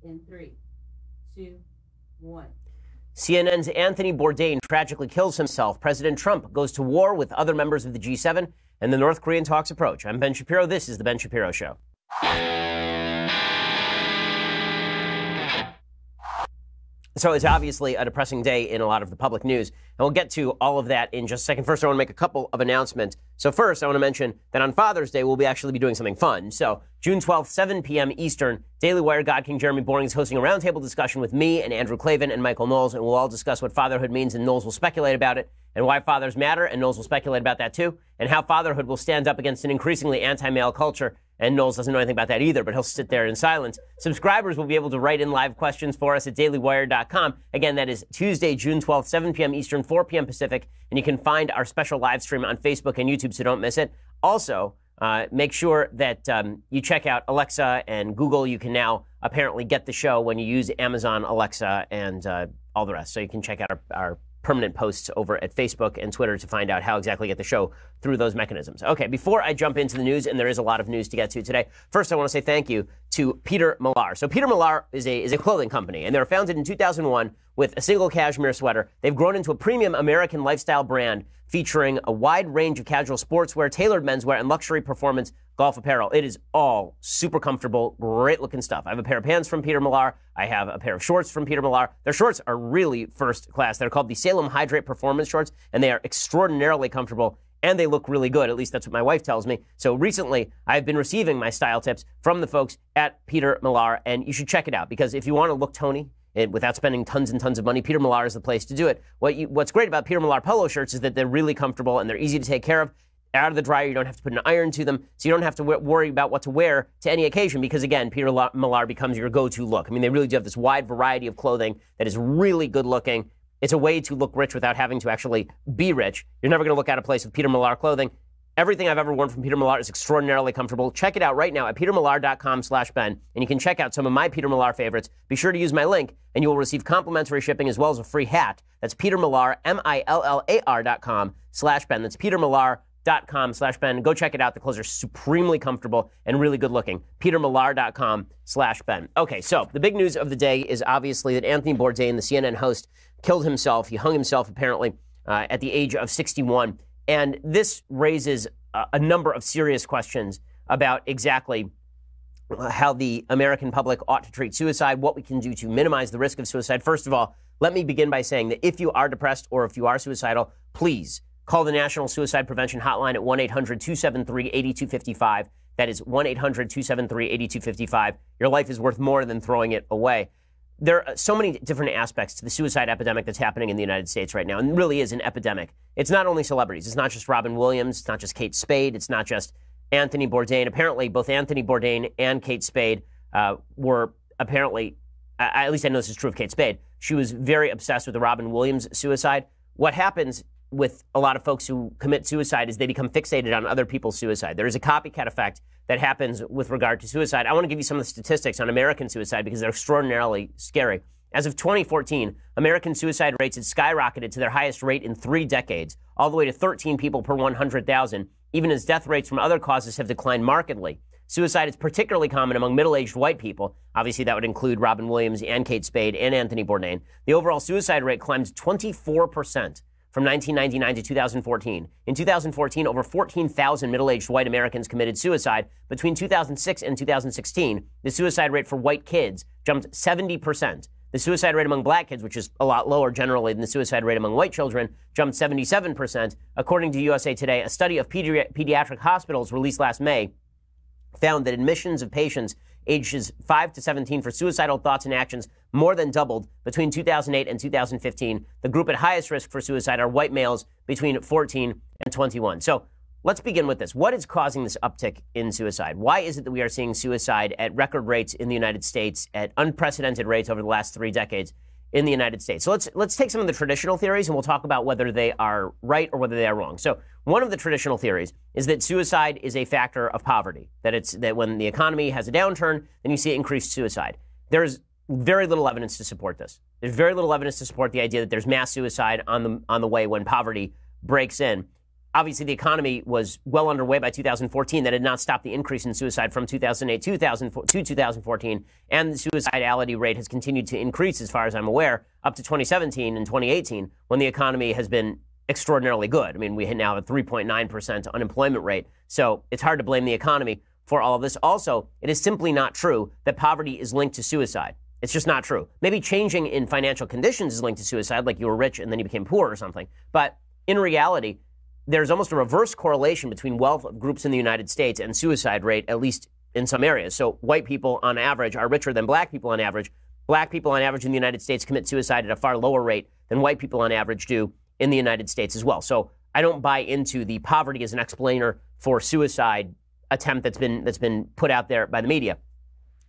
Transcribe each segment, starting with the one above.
in 3, 2, 1. CNN's Anthony Bourdain tragically kills himself. President Trump goes to war with other members of the G7, and the North Korean talks approach. I'm Ben Shapiro. This is The Ben Shapiro Show. So it's obviously a depressing day in a lot of the public news, and we'll get to all of that in just a second. First, I want to make a couple of announcements. So first, I want to mention that on Father's Day, we'll actually be doing something fun. So June 12th, 7 p.m. Eastern, Daily Wire God King Jeremy Boring is hosting a roundtable discussion with me and Andrew Klavan and Michael Knowles, and we'll all discuss what fatherhood means, and Knowles will speculate about it, and why fathers matter, and Knowles will speculate about that too, and how fatherhood will stand up against an increasingly anti-male culture. And Knowles doesn't know anything about that either, but he'll sit there in silence. Subscribers will be able to write in live questions for us at dailywire.com. Again, that is Tuesday, June 12th, 7 p.m. Eastern, 4 p.m. Pacific. And you can find our special live stream on Facebook and YouTube, so don't miss it. Also, make sure that you check out Alexa and Google. You can now apparently get the show when you use Amazon Alexa and all the rest. So you can check out our permanent posts over at Facebook and Twitter to find out how exactly to get the show through those mechanisms. Okay, before I jump into the news, and there is a lot of news to get to today, first I want to say thank you to Peter Millar. So Peter Millar is a clothing company, and they were founded in 2001 with a single cashmere sweater. They've grown into a premium American lifestyle brand featuring a wide range of casual sportswear, tailored menswear, and luxury performance golf apparel. It is all super comfortable, great looking stuff. I have a pair of pants from Peter Millar. I have a pair of shorts from Peter Millar. Their shorts are really first class. They're called the Salem Hydrate Performance Shorts, and they are extraordinarily comfortable, and they look really good. At least that's what my wife tells me. So recently, I've been receiving my style tips from the folks at Peter Millar, and you should check it out, because if you want to look Tony without spending tons and tons of money, Peter Millar is the place to do it. What's great about Peter Millar polo shirts is that they're really comfortable and they're easy to take care of. Out of the dryer, you don't have to put an iron to them, so you don't have to worry about what to wear to any occasion, because, again, Peter Millar becomes your go-to look. I mean, they really do have this wide variety of clothing that is really good looking. It's a way to look rich without having to actually be rich. You're never going to look out of place with Peter Millar clothing. Everything I've ever worn from Peter Millar is extraordinarily comfortable. Check it out right now at petermillar.com/Ben, and you can check out some of my Peter Millar favorites. Be sure to use my link, and you will receive complimentary shipping as well as a free hat. That's Peter Millar, MILLAR.com/Ben. That's petermillar.com/Ben. Go check it out. The clothes are supremely comfortable and really good looking. petermillar.com/Ben. Okay, so the big news of the day is obviously that Anthony Bourdain, the CNN host, killed himself. He hung himself apparently at the age of 61. And this raises a number of serious questions about exactly how the American public ought to treat suicide, what we can do to minimize the risk of suicide. First of all, let me begin by saying that if you are depressed or if you are suicidal, please call the National Suicide Prevention Hotline at 1-800-273-8255. That is 1-800-273-8255. Your life is worth more than throwing it away. There are so many different aspects to the suicide epidemic that's happening in the United States right now, and it really is an epidemic. It's not only celebrities. It's not just Robin Williams. It's not just Kate Spade. It's not just Anthony Bourdain. Apparently, both Anthony Bourdain and Kate Spade were apparently, at least I know this is true of Kate Spade, she was very obsessed with the Robin Williams suicide. What happens with a lot of folks who commit suicide is they become fixated on other people's suicide. There is a copycat effect that happens with regard to suicide. I want to give you some of the statistics on American suicide because they're extraordinarily scary. As of 2014, American suicide rates had skyrocketed to their highest rate in 3 decades, all the way to 13 people per 100,000, even as death rates from other causes have declined markedly. Suicide is particularly common among middle-aged white people. Obviously, that would include Robin Williams and Kate Spade and Anthony Bourdain. The overall suicide rate climbed 24% from 1999 to 2014. In 2014, over 14,000 middle-aged white Americans committed suicide. Between 2006 and 2016, the suicide rate for white kids jumped 70%. The suicide rate among black kids, which is a lot lower generally than the suicide rate among white children, jumped 77%. According to USA Today, a study of pediatric hospitals released last May found that admissions of patients ages 5 to 17 for suicidal thoughts and actions more than doubled between 2008 and 2015. The group at highest risk for suicide are white males between 14 and 21. So let's begin with this. What is causing this uptick in suicide? Why is it that we are seeing suicide at record rates in the United States, at unprecedented rates over the last 3 decades in the United States? So let's take some of the traditional theories and we'll talk about whether they are right or whether they are wrong. So one of the traditional theories is that suicide is a factor of poverty, that when the economy has a downturn, then you see increased suicide. There's very little evidence to support this. There's very little evidence to support the idea that there's mass suicide on the way when poverty breaks in. obviously the economy was well underway by 2014. That had not stopped the increase in suicide from 2008 to 2014. And the suicidality rate has continued to increase, as far as I'm aware, up to 2017 and 2018, when the economy has been extraordinarily good. I mean, we now have a 3.9% unemployment rate. So it's hard to blame the economy for all of this. Also, it is simply not true that poverty is linked to suicide. It's just not true. Maybe changing in financial conditions is linked to suicide, like you were rich and then you became poor or something. But in reality, there's almost a reverse correlation between wealth of groups in the United States and suicide rate, at least in some areas. So white people on average are richer than black people on average. Black people on average in the United States commit suicide at a far lower rate than white people on average do in the United States as well. So I don't buy into the poverty as an explainer for suicide attempt that's been put out there by the media.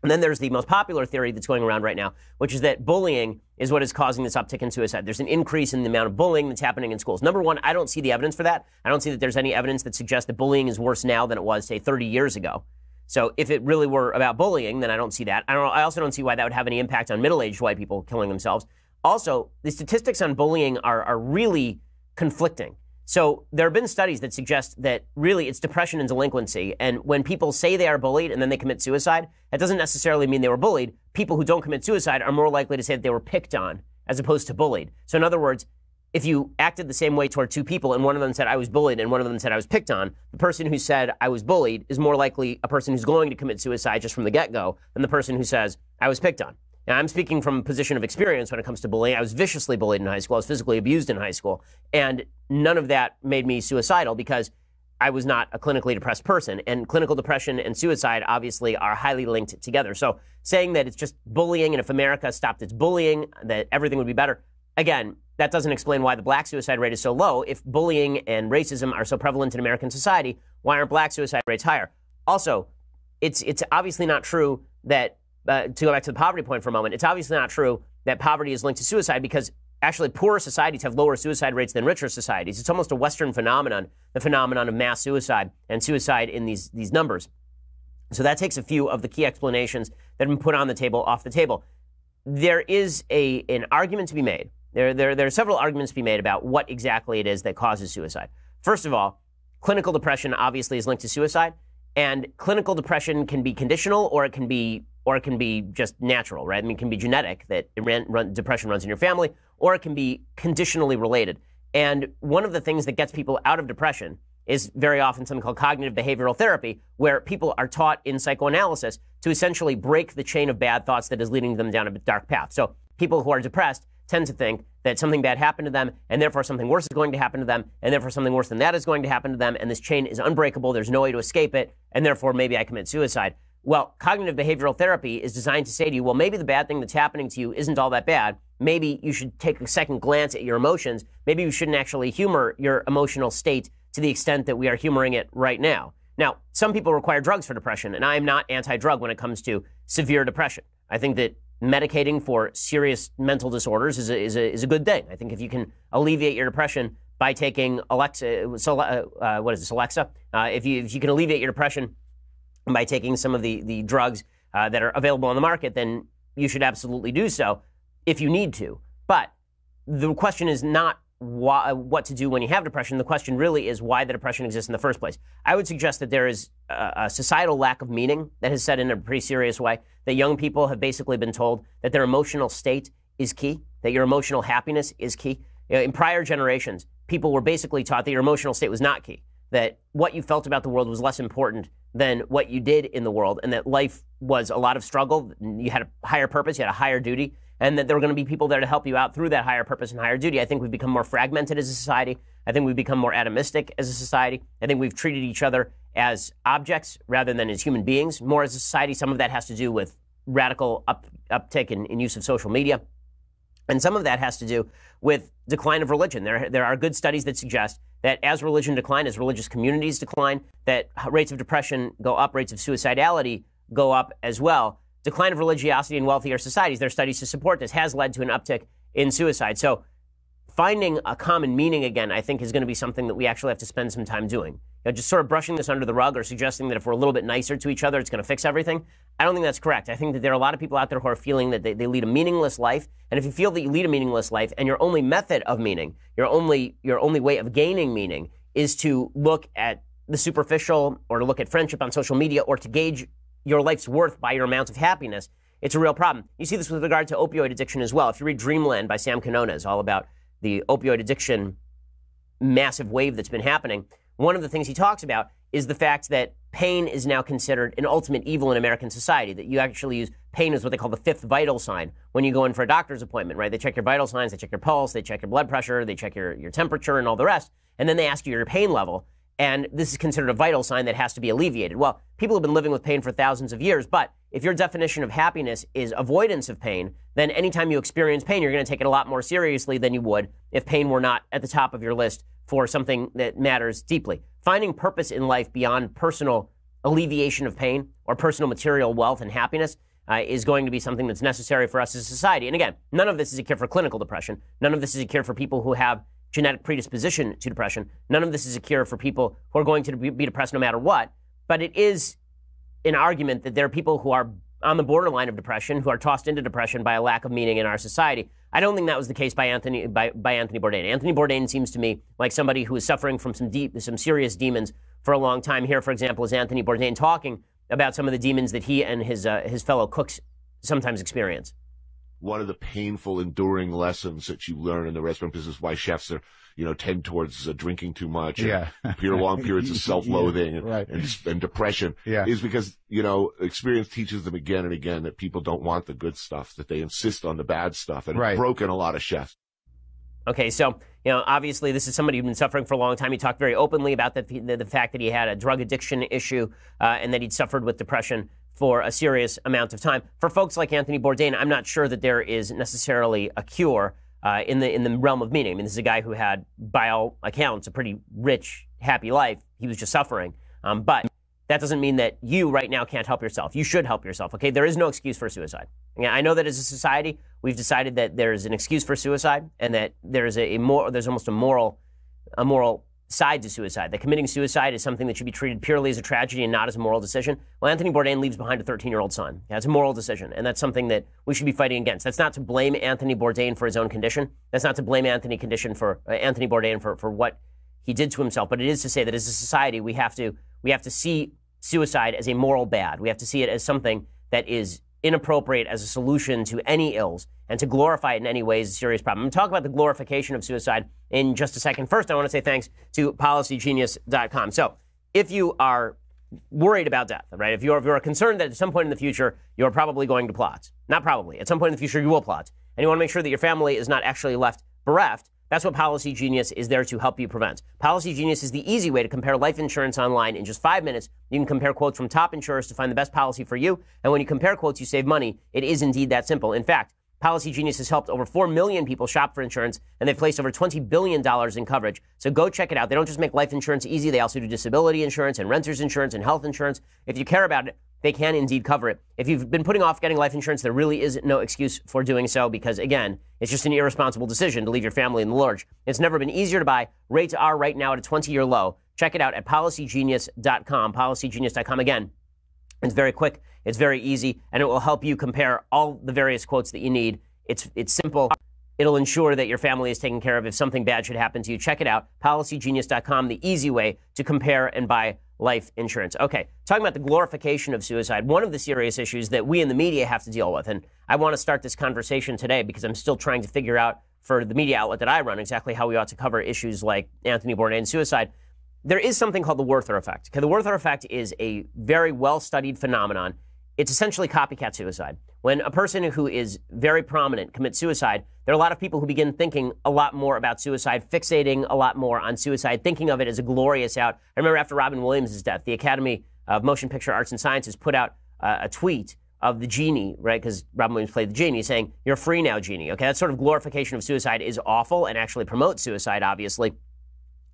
And then there's the most popular theory that's going around right now, which is that bullying is what is causing this uptick in suicide. There's an increase in the amount of bullying that's happening in schools. Number one, I don't see the evidence for that. I don't see that there's any evidence that suggests that bullying is worse now than it was, say, 30 years ago. So if it really were about bullying, then I don't see that. I also don't see why that would have any impact on middle-aged white people killing themselves. Also, the statistics on bullying are really conflicting. So there have been studies that suggest that really it's depression and delinquency. And when people say they are bullied and then they commit suicide, that doesn't necessarily mean they were bullied. People who don't commit suicide are more likely to say that they were picked on as opposed to bullied. So in other words, if you acted the same way toward two people and one of them said I was bullied and one of them said I was picked on, the person who said I was bullied is more likely a person who's going to commit suicide just from the get-go than the person who says I was picked on. Now, I'm speaking from a position of experience when it comes to bullying. I was viciously bullied in high school. I was physically abused in high school. And none of that made me suicidal because I was not a clinically depressed person. And clinical depression and suicide obviously are highly linked together. So saying that it's just bullying and if America stopped its bullying, that everything would be better, again, that doesn't explain why the black suicide rate is so low. If bullying and racism are so prevalent in American society, why aren't black suicide rates higher? Also, it's obviously not true that to go back to the poverty point for a moment, it's obviously not true that poverty is linked to suicide because actually poorer societies have lower suicide rates than richer societies. It's almost a Western phenomenon, the phenomenon of mass suicide and suicide in these numbers. So that takes a few of the key explanations that have been put on the table off the table. There is an argument to be made. There are several arguments to be made about what exactly it is that causes suicide. First of all, clinical depression obviously is linked to suicide, and clinical depression can be conditional or it can be just natural, right? I mean, it can be genetic, that depression runs in your family, or it can be conditionally related. And one of the things that gets people out of depression is very often something called cognitive behavioral therapy, where people are taught in psychoanalysis to essentially break the chain of bad thoughts that is leading them down a dark path. So people who are depressed tend to think that something bad happened to them, and therefore something worse is going to happen to them, and therefore something worse than that is going to happen to them, and this chain is unbreakable, there's no way to escape it, and therefore maybe I commit suicide. Well, cognitive behavioral therapy is designed to say to you, well, maybe the bad thing that's happening to you isn't all that bad. Maybe you should take a second glance at your emotions. Maybe you shouldn't actually humor your emotional state to the extent that we are humoring it right now. Now, some people require drugs for depression, and I am not anti-drug when it comes to severe depression. I think that medicating for serious mental disorders is a good thing. I think if you can alleviate your depression by taking Alexa? If you can alleviate your depression by taking some of the drugs that are available on the market, then you should absolutely do so if you need to. But the question is not what to do when you have depression. The question really is why the depression exists in the first place. I would suggest that there is a societal lack of meaning that has set in a pretty serious way, that young people have basically been told that their emotional state is key, that your emotional happiness is key. In prior generations, people were basically taught that your emotional state was not key, that what you felt about the world was less important than what you did in the world, and that life was a lot of struggle. You had a higher purpose, you had a higher duty, and that there were going to be people there to help you out through that higher purpose and higher duty. I think we've become more fragmented as a society. I think we've become more atomistic as a society. I think we've treated each other as objects rather than as human beings more as a society. Some of that has to do with radical uptick in use of social media. And some of that has to do with decline of religion. There are good studies that suggest that as religion decline, as religious communities decline, that rates of depression go up, rates of suicidality go up as well. Decline of religiosity in wealthier societies, there are studies to support this, has led to an uptick in suicide. So finding a common meaning again, I think, is going to be something that we actually have to spend some time doing. Just sort of brushing this under the rug or suggesting that if we're a little bit nicer to each other, it's going to fix everything. I don't think that's correct. I think that there are a lot of people out there who are feeling that they lead a meaningless life. And if you feel that you lead a meaningless life and your only method of meaning, your only way of gaining meaning is to look at the superficial or to look at friendship on social media or to gauge your life's worth by your amount of happiness, it's a real problem. You see this with regard to opioid addiction as well. If you read Dreamland by Sam Quinones, all about the opioid addiction massive wave that's been happening, one of the things he talks about is the fact that pain is now considered an ultimate evil in American society, that you actually use pain as what they call the fifth vital sign when you go in for a doctor's appointment, right? They check your vital signs, they check your pulse, they check your blood pressure, they check your temperature and all the rest, and then they ask you your pain level, and this is considered a vital sign that has to be alleviated. Well, people have been living with pain for thousands of years, but if your definition of happiness is avoidance of pain, then anytime you experience pain, you're going to take it a lot more seriously than you would if pain were not at the top of your list for something that matters deeply. Finding purpose in life beyond personal alleviation of pain or personal material wealth and happiness is going to be something that's necessary for us as a society. And again, none of this is a cure for clinical depression. None of this is a cure for people who have genetic predisposition to depression. None of this is a cure for people who are going to be depressed no matter what. But it is an argument that there are people who are on the borderline of depression, who are tossed into depression by a lack of meaning in our society. I don't think that was the case by Anthony Bourdain. Anthony Bourdain seems to me like somebody who is suffering from some serious demons for a long time. Here, for example, is Anthony Bourdain talking about some of the demons that he and his fellow cooks sometimes experience. One of the painful, enduring lessons that you learn in the restaurant business, why chefs are, tend towards drinking too much, and long periods of self-loathing and depression, is because, experience teaches them again and again that people don't want the good stuff, that they insist on the bad stuff, and it's broken a lot of chefs. Okay, so, obviously this is somebody who's been suffering for a long time. He talked very openly about the fact that he had a drug addiction issue and that he'd suffered with depression for a serious amount of time. For folks like Anthony Bourdain, I'm not sure that there is necessarily a cure in the realm of meaning. I mean, this is a guy who had, by all accounts, a pretty rich, happy life. He was just suffering. But that doesn't mean that you right now can't help yourself. You should help yourself, okay? There is no excuse for suicide. I know that as a society, we've decided that there's an excuse for suicide and that there's almost a moral side to suicide, that committing suicide is something that should be treated purely as a tragedy and not as a moral decision. Well, Anthony Bourdain leaves behind a 13-year-old son. That's a moral decision, and that's something that we should be fighting against. That's not to blame Anthony Bourdain for his own condition. That's not to blame Anthony Bourdain for what he did to himself, but it is to say that as a society, we have to see suicide as a moral bad. We have to see it as something that is inappropriate as a solution to any ills, and to glorify it in any way is a serious problem. I'm going to talk about the glorification of suicide in just a second. First, I want to say thanks to PolicyGenius.com. So if you are worried about death, right, if you're concerned that at some point in the future you're probably going to plot, not probably, at some point in the future you will plot, and you want to make sure that your family is not actually left bereft, that's what Policy Genius is there to help you prevent. Policy Genius is the easy way to compare life insurance online in just 5 minutes. You can compare quotes from top insurers to find the best policy for you. And when you compare quotes, you save money. It is indeed that simple. In fact, Policy Genius has helped over 4 million people shop for insurance, and they've placed over $20 billion in coverage. So go check it out. They don't just make life insurance easy. They also do disability insurance and renter's insurance and health insurance. If you care about it, they can indeed cover it. If you've been putting off getting life insurance, there really is no excuse for doing so because, again, it's just an irresponsible decision to leave your family in the lurch. It's never been easier to buy. Rates are right now at a 20-year low. Check it out at PolicyGenius.com, PolicyGenius.com. Again, it's very quick, it's very easy, and it will help you compare all the various quotes that you need. It's simple. It'll ensure that your family is taken care of if something bad should happen to you. Check it out, PolicyGenius.com, the easy way to compare and buy life insurance. Okay, talking about the glorification of suicide, one of the serious issues that we in the media have to deal with, and I want to start this conversation today because I'm still trying to figure out for the media outlet that I run exactly how we ought to cover issues like Anthony Bourdain's suicide. There is something called the Werther effect. Okay, the Werther effect is a very well-studied phenomenon. It's essentially copycat suicide. When a person who is very prominent commits suicide, there are a lot of people who begin thinking a lot more about suicide, fixating a lot more on suicide, thinking of it as a glorious out. I remember after Robin Williams' death, the Academy of Motion Picture Arts and Sciences put out a tweet of the genie, right, because Robin Williams played the genie, saying, "You're free now, genie." Okay, that sort of glorification of suicide is awful and actually promotes suicide, obviously.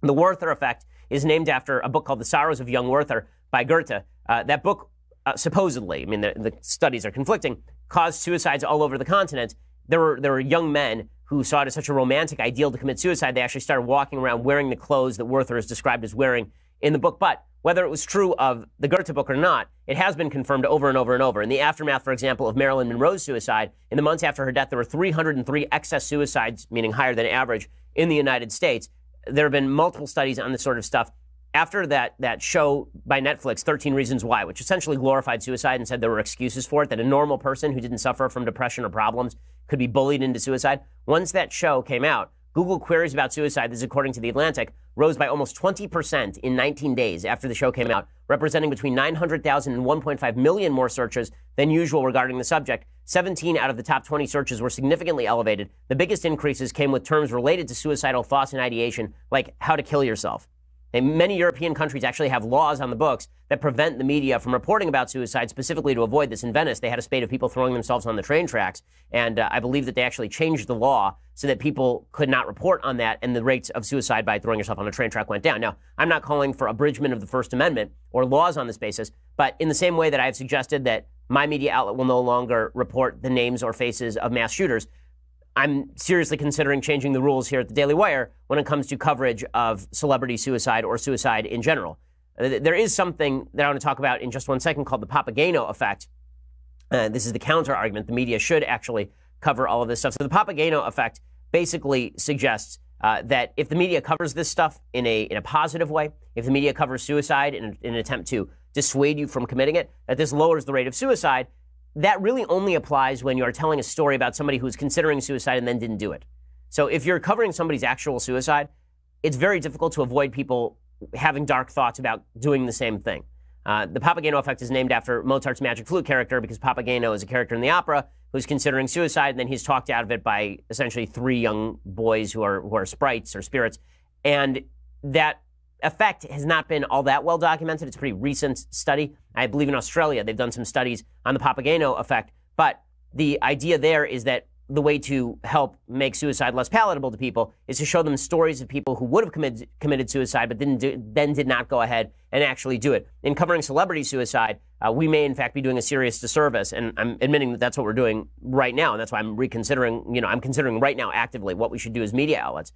The Werther effect is named after a book called The Sorrows of Young Werther by Goethe. That book, supposedly, I mean, the studies are conflicting, caused suicides all over the continent. There were young men who saw it as such a romantic ideal to commit suicide, they actually started walking around wearing the clothes that Werther is described as wearing in the book. But whether it was true of the Goethe book or not, it has been confirmed over and over and over. In the aftermath, for example, of Marilyn Monroe's suicide, in the months after her death, there were 303 excess suicides, meaning higher than average, in the United States. there have been multiple studies on this sort of stuff. After that show by Netflix, 13 Reasons Why, which essentially glorified suicide and said there were excuses for it, that a normal person who didn't suffer from depression or problems could be bullied into suicide. Once that show came out, Google queries about suicide, this is according to The Atlantic, rose by almost 20% in 19 days after the show came out, representing between 900,000 and 1.5 million more searches than usual regarding the subject. 17 out of the top 20 searches were significantly elevated. The biggest increases came with terms related to suicidal thoughts and ideation, like how to kill yourself. And many European countries actually have laws on the books that prevent the media from reporting about suicide, specifically to avoid this. In Venice, they had a spate of people throwing themselves on the train tracks, and I believe that they actually changed the law so that people could not report on that, and the rates of suicide by throwing yourself on a train track went down. Now, I'm not calling for abridgment of the First Amendment or laws on this basis, but in the same way that I've suggested that my media outlet will no longer report the names or faces of mass shooters, I'm seriously considering changing the rules here at the Daily Wire when it comes to coverage of celebrity suicide or suicide in general. There is something that I want to talk about in just one second called the Papageno effect. This is the counter argument. The media should actually cover all of this stuff. So the Papageno effect basically suggests that if the media covers this stuff in a positive way, if the media covers suicide in an attempt to dissuade you from committing it, that this lowers the rate of suicide. That really only applies when you are telling a story about somebody who's considering suicide and then didn't do it. So if you're covering somebody's actual suicide, it's very difficult to avoid people having dark thoughts about doing the same thing. The Papageno effect is named after Mozart's magic flute character because Papageno is a character in the opera who's considering suicide, and then he's talked out of it by essentially three young boys who are sprites or spirits. And that effect has not been all that well documented. It's a pretty recent study. I believe in Australia, they've done some studies on the Papageno effect. But the idea there is that the way to help make suicide less palatable to people is to show them stories of people who would have committed suicide but then did not go ahead and actually do it. In covering celebrity suicide, we may in fact be doing a serious disservice, and I'm admitting that that's what we're doing right now, and that's why I'm reconsidering, I'm considering right now actively what we should do as media outlets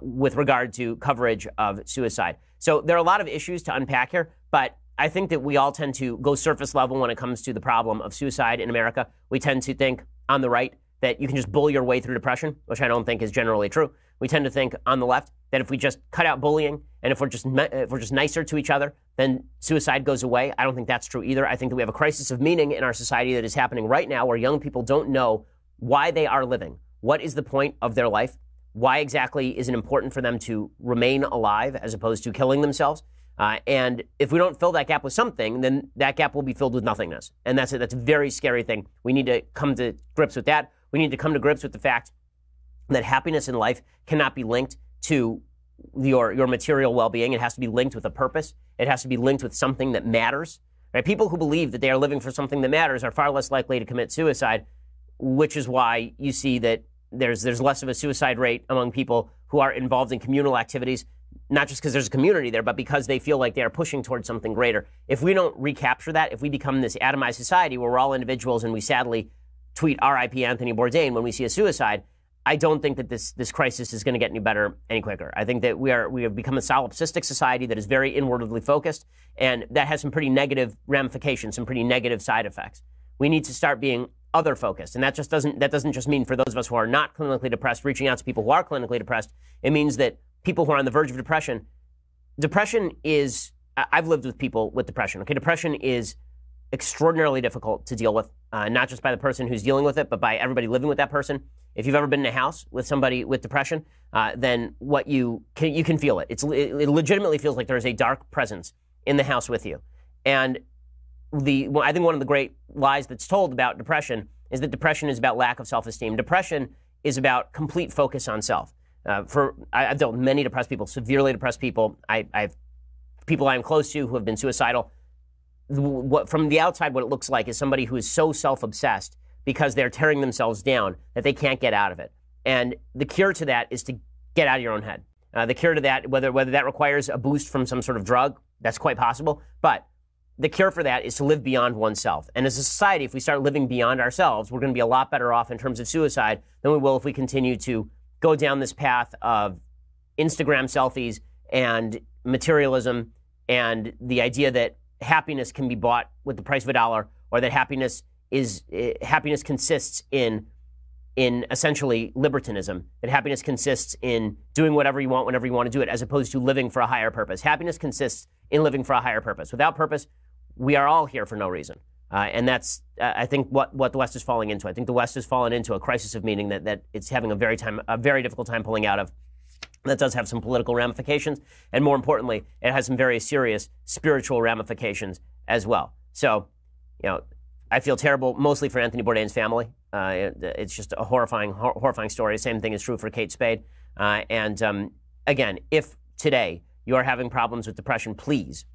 with regard to coverage of suicide. So there are a lot of issues to unpack here, but I think that we all tend to go surface level when it comes to the problem of suicide in America. We tend to think on the right that you can just bully your way through depression, which I don't think is generally true. We tend to think on the left that if we just cut out bullying and if we're just nicer to each other, then suicide goes away. I don't think that's true either. I think that we have a crisis of meaning in our society that is happening right now where young people don't know why they are living. What is the point of their life? Why exactly is it important for them to remain alive as opposed to killing themselves? And if we don't fill that gap with something, then that gap will be filled with nothingness. And that's a very scary thing. We need to come to grips with that. We need to come to grips with the fact that happiness in life cannot be linked to your material well-being. It has to be linked with a purpose. It has to be linked with something that matters. Right? People who believe that they are living for something that matters are far less likely to commit suicide, which is why you see that there's less of a suicide rate among people who are involved in communal activities, not just because there's a community there, but because they feel like they are pushing towards something greater. If we don't recapture that, if we become this atomized society where we're all individuals and we sadly tweet R.I.P. Anthony Bourdain when we see a suicide, I don't think that this crisis is going to get any better any quicker. I think that we have become a solipsistic society that is very inwardly focused, and that has some pretty negative ramifications, some pretty negative side effects. We need to start being other focused, and that doesn't just mean for those of us who are not clinically depressed reaching out to people who are clinically depressed. It means that people who are on the verge of depression is, I've lived with people with depression. Okay, depression is extraordinarily difficult to deal with, not just by the person who's dealing with it, but by everybody living with that person. If you've ever been in a house with somebody with depression, then you can feel it. It legitimately feels like there is a dark presence in the house with you. And I think one of the great lies that's told about depression is that depression is about lack of self-esteem. Depression is about complete focus on self. I've dealt with many depressed people, severely depressed people. I've people I'm close to who have been suicidal. From the outside, what it looks like is somebody who is so self-obsessed because they're tearing themselves down that they can't get out of it. And the cure to that is to get out of your own head. The cure to that, whether that requires a boost from some sort of drug, that's quite possible. But the cure for that is to live beyond oneself. And as a society, if we start living beyond ourselves, we're going to be a lot better off in terms of suicide than we will if we continue to go down this path of Instagram selfies and materialism and the idea that happiness can be bought with the price of $1, or that happiness consists in in essentially libertinism, that happiness consists in doing whatever you want whenever you want to do it, as opposed to living for a higher purpose. Happiness consists in living for a higher purpose. Without purpose, we are all here for no reason. And that's, I think, what the West is falling into. I think the West has fallen into a crisis of meaning that it's having a very difficult time pulling out of. That does have some political ramifications, and more importantly, it has some very serious spiritual ramifications as well. So, I feel terrible mostly for Anthony Bourdain's family. It's just a horrifying story. The same thing is true for Kate Spade. Again, if today you are having problems with depression, please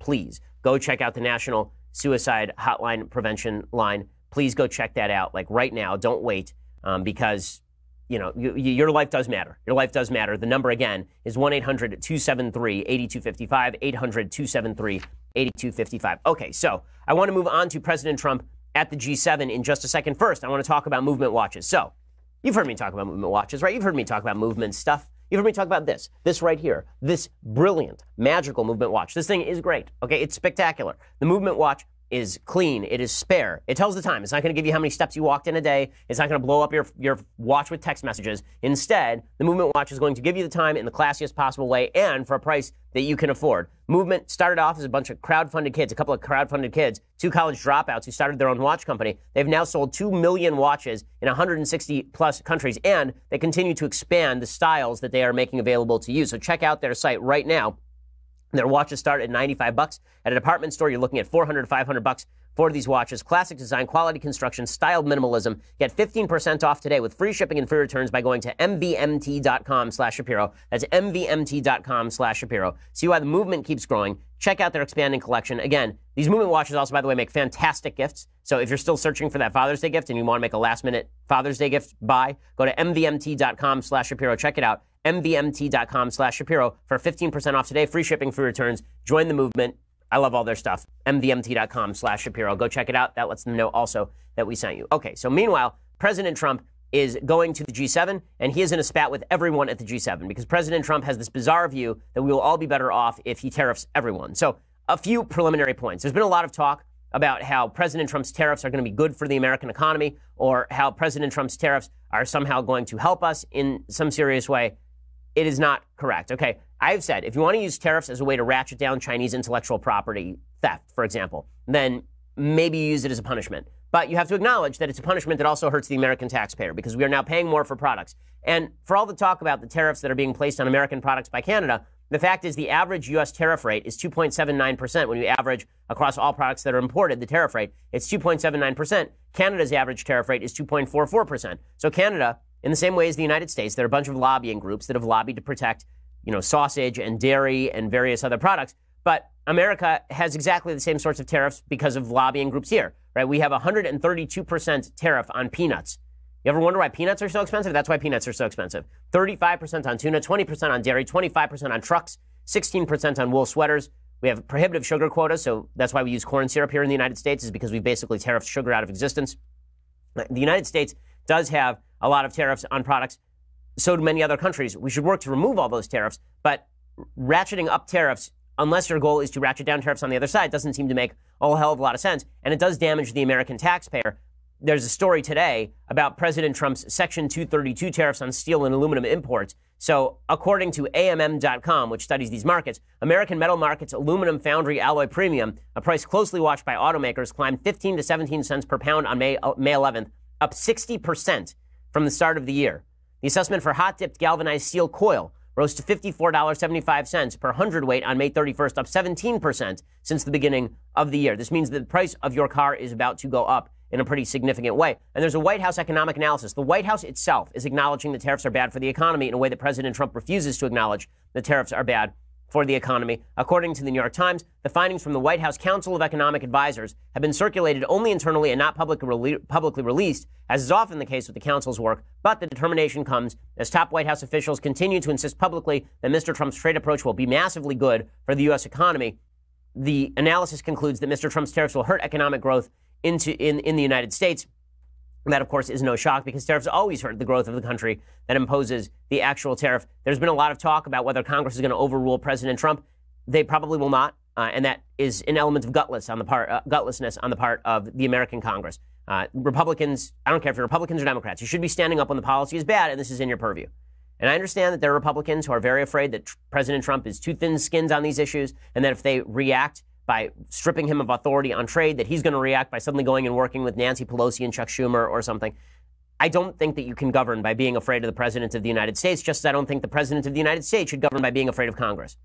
go check out the National Suicide Hotline Prevention Line. Please go check that out, like right now. Don't wait, because your life does matter. Your life does matter. The number, again, is 1-800-273-8255, 800-273-8255. Okay, so I want to move on to President Trump at the G7 in just a second. First, I want to talk about movement watches. So you've heard me talk about movement watches, right? You've heard me talk about movement stuff. You've heard me talk about this right here, this brilliant, magical movement watch. This thing is great, okay? It's spectacular. The movement watch is clean. It is spare. It tells the time. It's not going to give you how many steps you walked in a day. It's not going to blow up your watch with text messages. Instead, the Movement Watch is going to give you the time in the classiest possible way and for a price that you can afford. Movement started off as a bunch of crowdfunded kids, a couple of crowdfunded kids, 2 college dropouts who started their own watch company. They've now sold 2 million watches in 160 plus countries, and they continue to expand the styles that they are making available to you. So check out their site right now. Their watches start at $95. At a department store, you're looking at $400 to $500 for these watches. Classic design, quality construction, styled minimalism. Get 15% off today with free shipping and free returns by going to mvmt.com/Shapiro. That's mvmt.com/Shapiro. See why the movement keeps growing. Check out their expanding collection. Again, these movement watches also, by the way, make fantastic gifts. So if you're still searching for that Father's Day gift and you want to make a last-minute Father's Day gift buy, go to mvmt.com/Shapiro. Check it out. mvmt.com/Shapiro for 15% off today. Free shipping, free returns. Join the movement. I love all their stuff. mvmt.com/Shapiro. Go check it out. That lets them know also that we sent you. Okay, so meanwhile, President Trump is going to the G7, and he is in a spat with everyone at the G7 because President Trump has this bizarre view that we will all be better off if he tariffs everyone. So a few preliminary points. There's been a lot of talk about how President Trump's tariffs are going to be good for the American economy, or how President Trump's tariffs are somehow going to help us in some serious way. It is not correct. Okay, I've said if you want to use tariffs as a way to ratchet down Chinese intellectual property theft, for example, then maybe you use it as a punishment. But you have to acknowledge that it's a punishment that also hurts the American taxpayer because we are now paying more for products. And for all the talk about the tariffs that are being placed on American products by Canada, the fact is the average U.S. tariff rate is 2.79%. When you average across all products that are imported, the tariff rate, it's 2.79%. Canada's average tariff rate is 2.44%. So Canada, in the same way as the United States, there are a bunch of lobbying groups that have lobbied to protect, sausage and dairy and various other products. But America has exactly the same sorts of tariffs because of lobbying groups here, right? We have 132% tariff on peanuts. You ever wonder why peanuts are so expensive? That's why peanuts are so expensive. 35% on tuna, 20% on dairy, 25% on trucks, 16% on wool sweaters. We have prohibitive sugar quotas, so that's why we use corn syrup here in the United States, is because we basically tariffed sugar out of existence. The United States does have a lot of tariffs on products. So do many other countries. We should work to remove all those tariffs, but ratcheting up tariffs, unless your goal is to ratchet down tariffs on the other side, doesn't seem to make a whole hell of a lot of sense, and it does damage the American taxpayer. There's a story today about President Trump's Section 232 tariffs on steel and aluminum imports. So according to AMM.com, which studies these markets, American metal markets aluminum foundry alloy premium, a price closely watched by automakers, climbed 15 to 17 cents per pound on May 11th, up 60% from the start of the year. The assessment for hot-dipped galvanized steel coil rose to $54.75 per hundredweight on May 31st, up 17% since the beginning of the year. This means that the price of your car is about to go up in a pretty significant way. And there's a White House economic analysis. The White House itself is acknowledging that tariffs are bad for the economy in a way that President Trump refuses to acknowledge that tariffs are bad for the economy. According to the New York Times, the findings from the White House Council of Economic Advisors have been circulated only internally and not publicly released, as is often the case with the council's work. But the determination comes as top White House officials continue to insist publicly that Mr. Trump's trade approach will be massively good for the U.S. economy. The analysis concludes that Mr. Trump's tariffs will hurt economic growth in the United States. That, of course, is no shock because tariffs always hurt the growth of the country that imposes the actual tariff. There's been a lot of talk about whether Congress is going to overrule President Trump. They probably will not, and that is an element of gutlessness on the part of the American Congress. Republicans, I don't care if you're Republicans or Democrats, you should be standing up when the policy is bad, and this is in your purview. And I understand that there are Republicans who are very afraid that President Trump is too thin-skinned on these issues, and that if they react by stripping him of authority on trade, that he's going to react by suddenly going and working with Nancy Pelosi and Chuck Schumer or something. I don't think that you can govern by being afraid of the President of the United States, just as I don't think the President of the United States should govern by being afraid of Congress.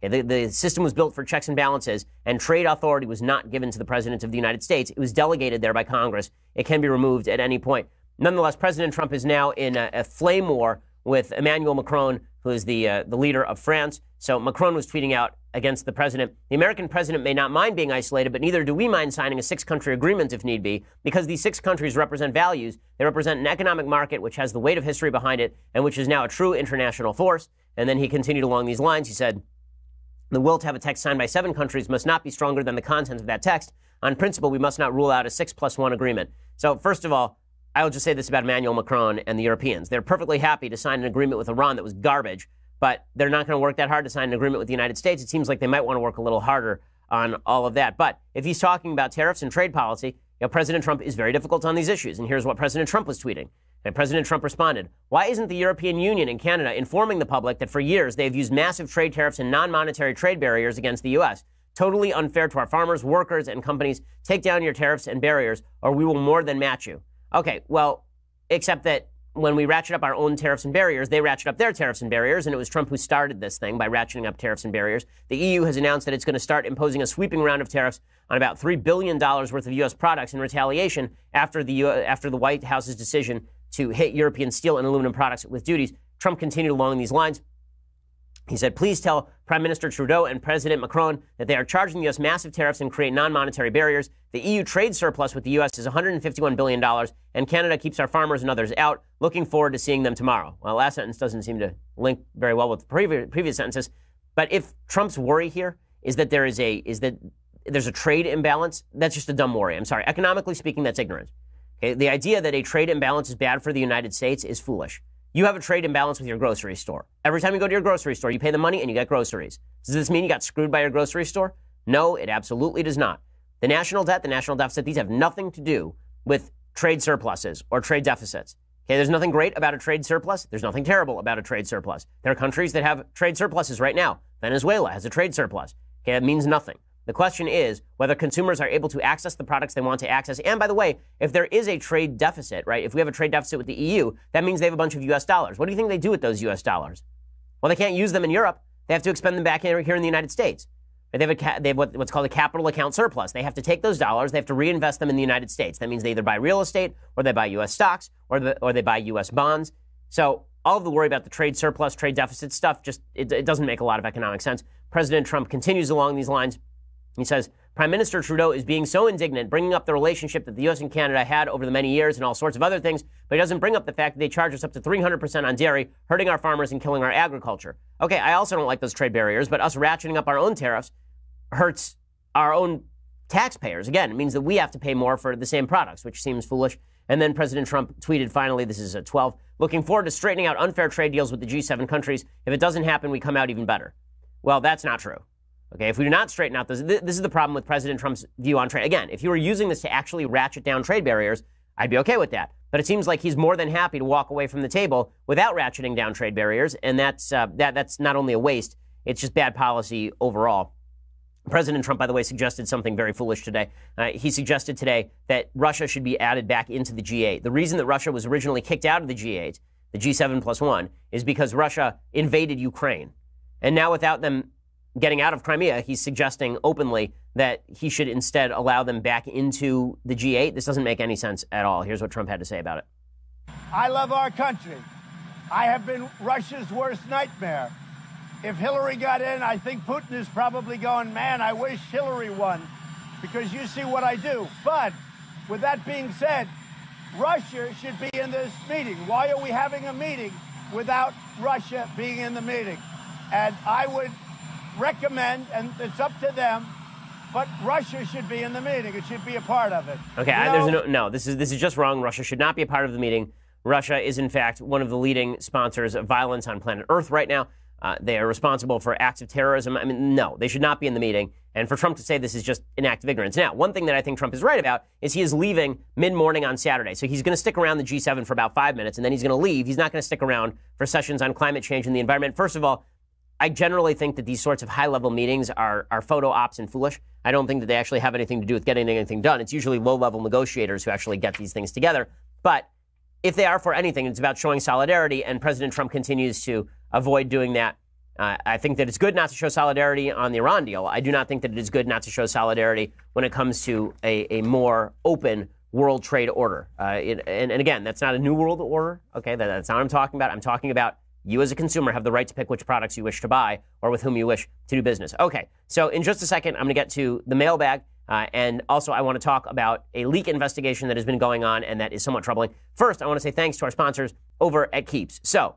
Okay, the system was built for checks and balances, and trade authority was not given to the President of the United States. It was delegated there by Congress. It can be removed at any point. Nonetheless, President Trump is now in a flame war with Emmanuel Macron, who is the leader of France. So Macron was tweeting out against the president, the American president may not mind being isolated, but neither do we mind signing a 6-country agreement if need be, because these 6 countries represent values. They represent an economic market which has the weight of history behind it and which is now a true international force. And then he continued along these lines. He said, the will to have a text signed by 7 countries must not be stronger than the content of that text. On principle, we must not rule out a 6+1 agreement. So first of all, I will just say this about Emmanuel Macron and the Europeans. They're perfectly happy to sign an agreement with Iran that was garbage, but they're not going to work that hard to sign an agreement with the United States. It seems like they might want to work a little harder on all of that. But if he's talking about tariffs and trade policy, President Trump is very difficult on these issues. And here's what President Trump was tweeting. And President Trump responded, why isn't the European Union and Canada informing the public that for years they've used massive trade tariffs and non-monetary trade barriers against the U.S.? Totally unfair to our farmers, workers, and companies. Take down your tariffs and barriers, or we will more than match you. Okay, well, except that when we ratchet up our own tariffs and barriers, they ratchet up their tariffs and barriers, and it was Trump who started this thing by ratcheting up tariffs and barriers. The EU has announced that it's going to start imposing a sweeping round of tariffs on about $3 billion worth of U.S. products in retaliation after the White House's decision to hit European steel and aluminum products with duties. Trump continued along these lines. He said, please tell Prime Minister Trudeau and President Macron that they are charging the U.S. massive tariffs and create non-monetary barriers. The EU trade surplus with the U.S. is $151 billion, and Canada keeps our farmers and others out. Looking forward to seeing them tomorrow. Well, last sentence doesn't seem to link very well with the previous sentences. But if Trump's worry here is that there's a trade imbalance, that's just a dumb worry. I'm sorry. Economically speaking, that's ignorant. Okay? The idea that a trade imbalance is bad for the United States is foolish. You have a trade imbalance with your grocery store. Every time you go to your grocery store, you pay the money and you get groceries. Does this mean you got screwed by your grocery store? No, it absolutely does not. The national debt, the national deficit, these have nothing to do with trade surpluses or trade deficits. Okay, there's nothing great about a trade surplus. There's nothing terrible about a trade surplus. There are countries that have trade surpluses right now. Venezuela has a trade surplus. Okay, that means nothing. The question is whether consumers are able to access the products they want to access. And by the way, if there is a trade deficit, right, if we have a trade deficit with the EU, that means they have a bunch of U.S. dollars. What do you think they do with those U.S. dollars? Well, they can't use them in Europe. They have to expend them back here in the United States. They have what's called a capital account surplus. They have to take those dollars, they have to reinvest them in the United States. That means they either buy real estate, or they buy U.S. stocks, or they buy U.S. bonds. So all of the worry about the trade surplus, trade deficit stuff, it doesn't make a lot of economic sense. President Trump continues along these lines. He says, Prime Minister Trudeau is being so indignant, bringing up the relationship that the U.S. and Canada had over the many years and all sorts of other things, but he doesn't bring up the fact that they charge us up to 300% on dairy, hurting our farmers and killing our agriculture. Okay, I also don't like those trade barriers, but us ratcheting up our own tariffs hurts our own taxpayers. Again, it means that we have to pay more for the same products, which seems foolish. And then President Trump tweeted finally, this is at 12, looking forward to straightening out unfair trade deals with the G7 countries. If it doesn't happen, we come out even better. Well, that's not true. Okay, if we do not straighten out this is the problem with President Trump's view on trade. Again, if you were using this to actually ratchet down trade barriers, I'd be okay with that. But it seems like he's more than happy to walk away from the table without ratcheting down trade barriers, and that's not only a waste, it's just bad policy overall. President Trump, by the way, suggested something very foolish today. He suggested today that Russia should be added back into the G8. The reason that Russia was originally kicked out of the G8, the G7+1, is because Russia invaded Ukraine. And now without them getting out of Crimea, he's suggesting openly that he should instead allow them back into the G8. This doesn't make any sense at all. Here's what Trump had to say about it. I love our country. I have been Russia's worst nightmare. If Hillary got in, I think Putin is probably going, man, I wish Hillary won, because you see what I do. But with that being said, Russia should be in this meeting. Why are we having a meeting without Russia being in the meeting? And I would recommend, and it's up to them, but Russia should be in the meeting. It should be a part of it. Okay, this is just wrong. Russia should not be a part of the meeting. Russia is, in fact, one of the leading sponsors of violence on planet Earth right now. They are responsible for acts of terrorism. I mean, no, they should not be in the meeting. And for Trump to say this is just an act of ignorance. Now, one thing that I think Trump is right about is he is leaving mid-morning on Saturday. So he's going to stick around the G7 for about 5 minutes, and then he's going to leave. He's not going to stick around for sessions on climate change and the environment. First of all, I generally think that these sorts of high-level meetings are photo ops and foolish. I don't think that they actually have anything to do with getting anything done. It's usually low-level negotiators who actually get these things together. But if they are for anything, it's about showing solidarity, and President Trump continues to avoid doing that. I think that it's good not to show solidarity on the Iran deal. I do not think that it is good not to show solidarity when it comes to a more open world trade order. And again, that's not a new world order. Okay, that's not what I'm talking about. I'm talking about you as a consumer have the right to pick which products you wish to buy or with whom you wish to do business. Okay, so in just a second, I'm going to get to the mailbag. And also, I want to talk about a leak investigation that has been going on and that is somewhat troubling. First, I want to say thanks to our sponsors over at Keeps. So,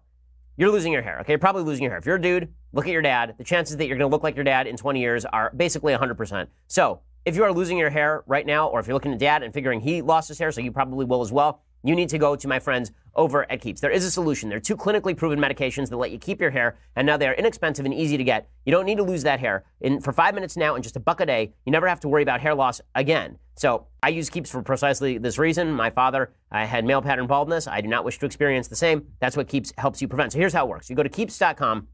you're losing your hair, okay? You're probably losing your hair. If you're a dude, look at your dad. The chances that you're going to look like your dad in 20 years are basically 100%. So, if you are losing your hair right now, or if you're looking at dad and figuring he lost his hair, so you probably will as well, you need to go to my friends over at Keeps. There is a solution. There are 2 clinically proven medications that let you keep your hair, and now they are inexpensive and easy to get. You don't need to lose that hair. For 5 minutes now and just $1 a day, you never have to worry about hair loss again. So I use Keeps for precisely this reason. My father had male pattern baldness. I do not wish to experience the same. That's what Keeps helps you prevent. So here's how it works. You go to Keeps.com.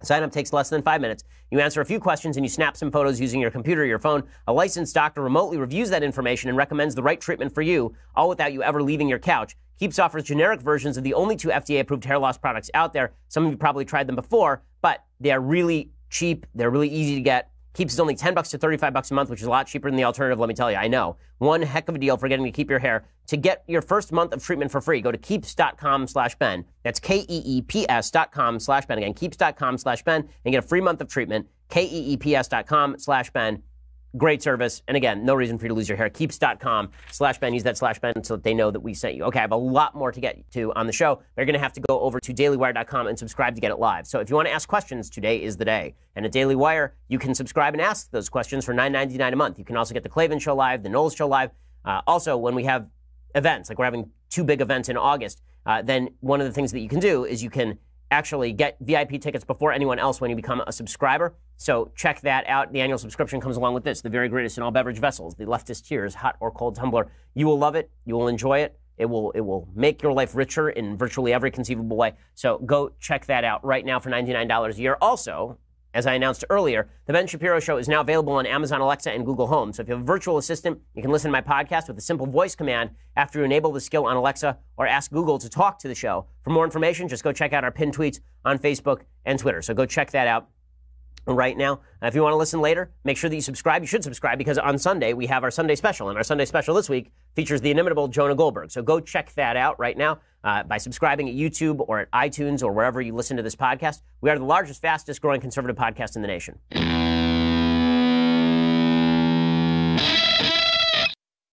Sign up takes less than 5 minutes. You answer a few questions and you snap some photos using your computer or your phone. A licensed doctor remotely reviews that information and recommends the right treatment for you, all without you ever leaving your couch. Keeps offers generic versions of the only 2 FDA-approved hair loss products out there. Some of you probably tried them before, but they are really cheap. They're really easy to get. Keeps is only $10 to $35 a month, which is a lot cheaper than the alternative, let me tell you. I know. One heck of a deal for getting to keep your hair. To get your first month of treatment for free, go to keeps.com/Ben. That's KEEPS.com/Ben. Again, keeps.com/Ben, and get a free month of treatment. KEEPS.com/Ben. Great service. And again, no reason for you to lose your hair. Keeps.com/Ben. Use that /Ben so that they know that we sent you. Okay, I have a lot more to get to on the show. But you're going to have to go over to dailywire.com and subscribe to get it live. So if you want to ask questions, today is the day. And at Daily Wire, you can subscribe and ask those questions for $9.99 a month. You can also get the Klavan Show live, the Knowles Show live. Also, when we have events, like we're having 2 big events in August, then one of the things that you can do is you can actually get VIP tickets before anyone else when you become a subscriber. So check that out. The annual subscription comes along with this, the very greatest in all beverage vessels, the Leftist Tears hot or cold tumbler. You will love it. You will enjoy it. It will make your life richer in virtually every conceivable way. So go check that out right now for $99 a year. Also, as I announced earlier, The Ben Shapiro Show is now available on Amazon Alexa and Google Home. So if you have a virtual assistant, you can listen to my podcast with a simple voice command after you enable the skill on Alexa or ask Google to talk to the show. For more information, just go check out our pinned tweets on Facebook and Twitter. So go check that out right now. If you want to listen later, make sure that you subscribe. You should subscribe because on Sunday we have our Sunday special, and our Sunday special this week features the inimitable Jonah Goldberg. So go check that out right now by subscribing at YouTube or at iTunes or wherever you listen to this podcast. We are the largest, fastest growing conservative podcast in the nation.